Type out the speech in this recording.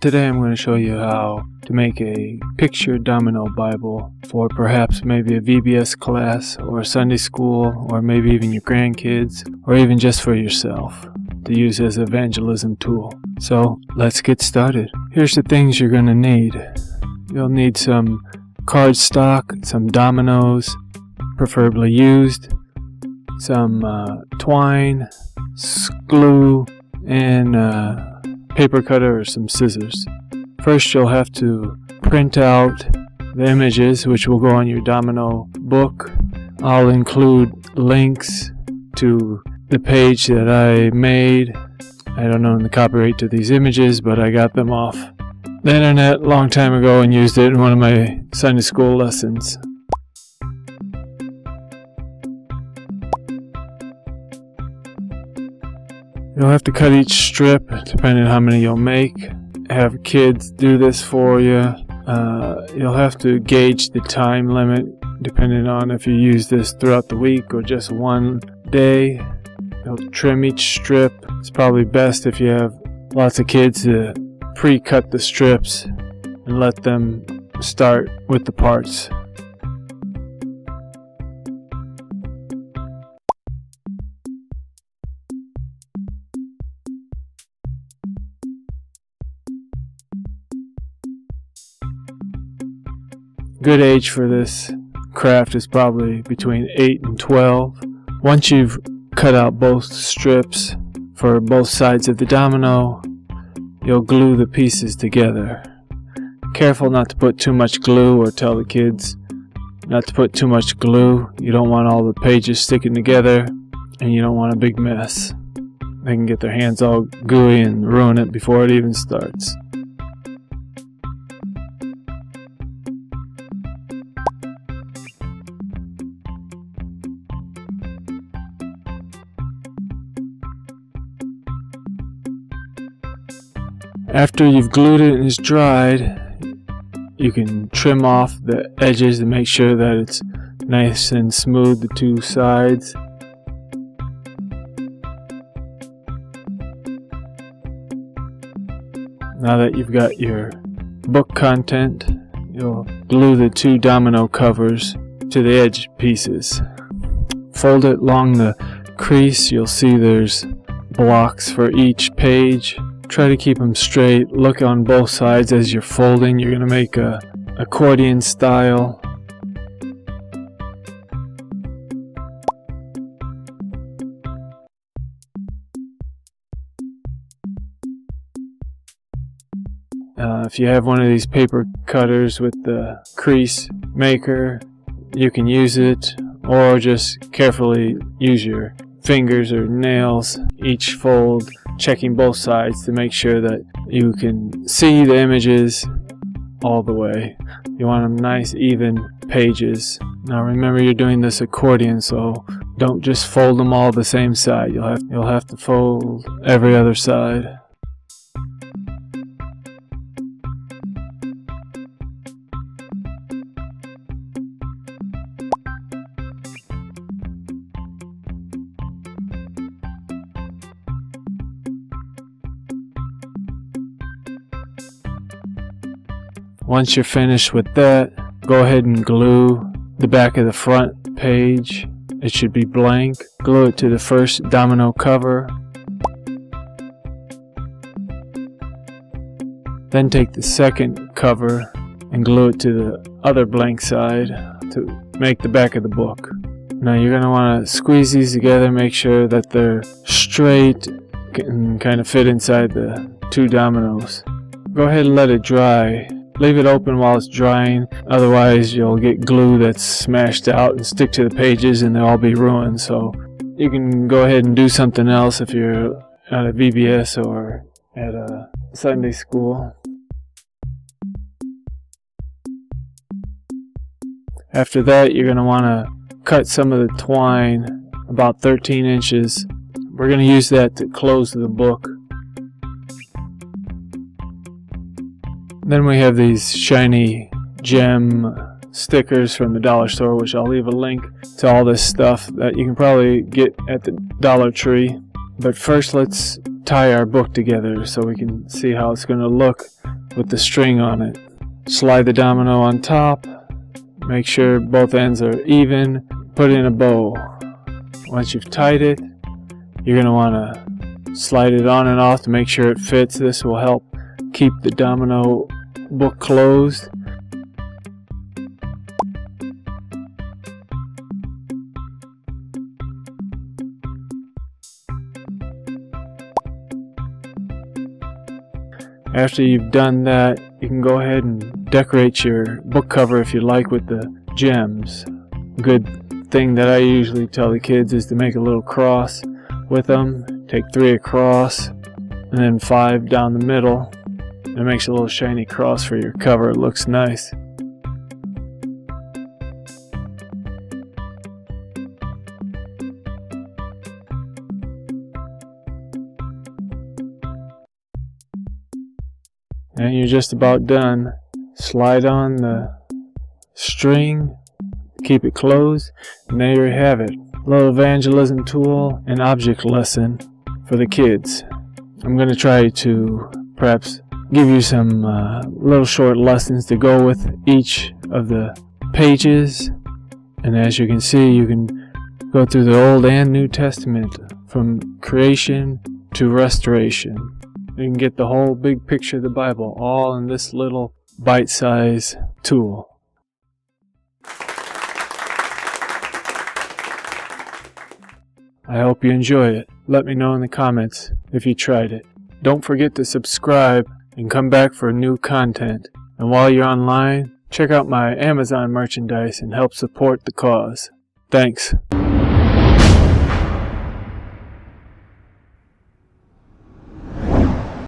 Today I'm going to show you how to make a picture domino Bible for perhaps maybe a VBS class or Sunday school or maybe even your grandkids or even just for yourself to use as an evangelism tool. So let's get started. Here's the things you're going to need. You'll need some cardstock, some dominoes, preferably used, some twine, glue, and paper cutter or some scissors. First you'll have to print out the images which will go on your domino book. I'll include links to the page that I made. I don't own the copyright to these images, but I got them off the internet a long time ago and used it in one of my Sunday school lessons. You'll have to cut each strip depending on how many you'll make. Have kids do this for you. You'll have to gauge the time limit depending on if you use this throughout the week or just one day. You'll trim each strip. It's probably best if you have lots of kids to pre-cut the strips and let them start with the parts. Good age for this craft is probably between 8 and 12. Once you've cut out both strips for both sides of the domino, you'll glue the pieces together. Careful not to put too much glue, or tell the kids not to put too much glue. You don't want all the pages sticking together, and you don't want a big mess. They can get their hands all gooey and ruin it before it even starts. After you've glued it and it's dried, you can trim off the edges to make sure that it's nice and smooth, the two sides. Now that you've got your book content, you'll glue the two domino covers to the edge pieces. Fold it along the crease. You'll see there's blocks for each page. Try to keep them straight. Look on both sides as you're folding. You're going to make a accordion style. If you have one of these paper cutters with the crease maker, you can use it, or just carefully use your fingers or nails each fold, checking both sides to make sure that you can see the images all the way. You want them nice, even pages. Now remember, you're doing this accordion, so don't just fold them all the same side. You'll have to fold every other side. Once you're finished with that, go ahead and glue the back of the front page. It should be blank. Glue it to the first domino cover. Then take the second cover and glue it to the other blank side to make the back of the book. Now you're going to want to squeeze these together, make sure that they're straight and kind of fit inside the two dominoes. Go ahead and let it dry. Leave it open while it's drying, otherwise you'll get glue that's smashed out and stick to the pages and they'll all be ruined. So you can go ahead and do something else if you're at a VBS or at a Sunday school. After that, you're going to want to cut some of the twine about 13 inches. We're going to use that to close the book. Then we have these shiny gem stickers from the dollar store, which I'll leave a link to all this stuff that you can probably get at the Dollar Tree. But first let's tie our book together so we can see how it's going to look with the string on it. Slide the domino on top, make sure both ends are even, put in a bow. Once you've tied it, you're going to want to slide it on and off to make sure it fits. This will help keep the domino book closed. After you've done that, you can go ahead and decorate your book cover if you like with the gems. A good thing that I usually tell the kids is to make a little cross with them. Take 3 across and then 5 down the middle. It makes a little shiny cross for your cover. It looks nice. And you're just about done. Slide on the string, keep it closed, and there you have it. A little evangelism tool and object lesson for the kids. I'm going to try to perhaps give you some little short lessons to go with each of the pages. And as you can see, you can go through the Old and New Testament from creation to restoration. You can get the whole big picture of the Bible all in this little bite-sized tool. I hope you enjoy it. Let me know in the comments if you tried it. Don't forget to subscribe and come back for new content. And while you're online, check out my Amazon merchandise and help support the cause. Thanks.